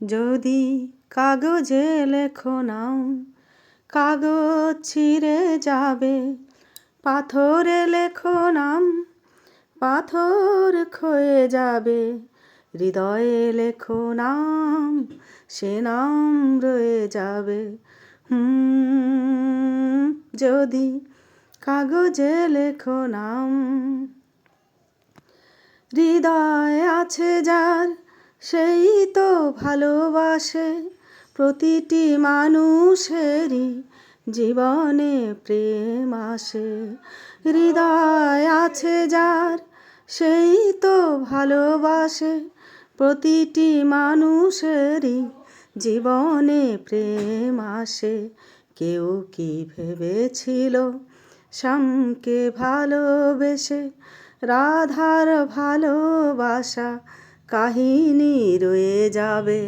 যদি কাগজে লেখো নাম, কাগজ ছিঁড়ে যাবে। পাথরে লেখো নাম, পাথর ক্ষয়ে যাবে। হৃদয়ে লেখো নাম, সে নাম রয়ে যাবে। যদি কাগজে লেখো নাম। হৃদয় আছে যার, সেই তো ভালোবাসে। প্রতিটি মানুষেরই জীবনে প্রেম আসে। হৃদয় আছে যার, সেই তো ভালোবাসে। প্রতিটি মানুষেরই জীবনে প্রেম আসে। কেউ কি ভেবেছিল শ্যামকে ভালোবেসে রাধার ভালোবাসা কাহিনী রয়ে যাবে।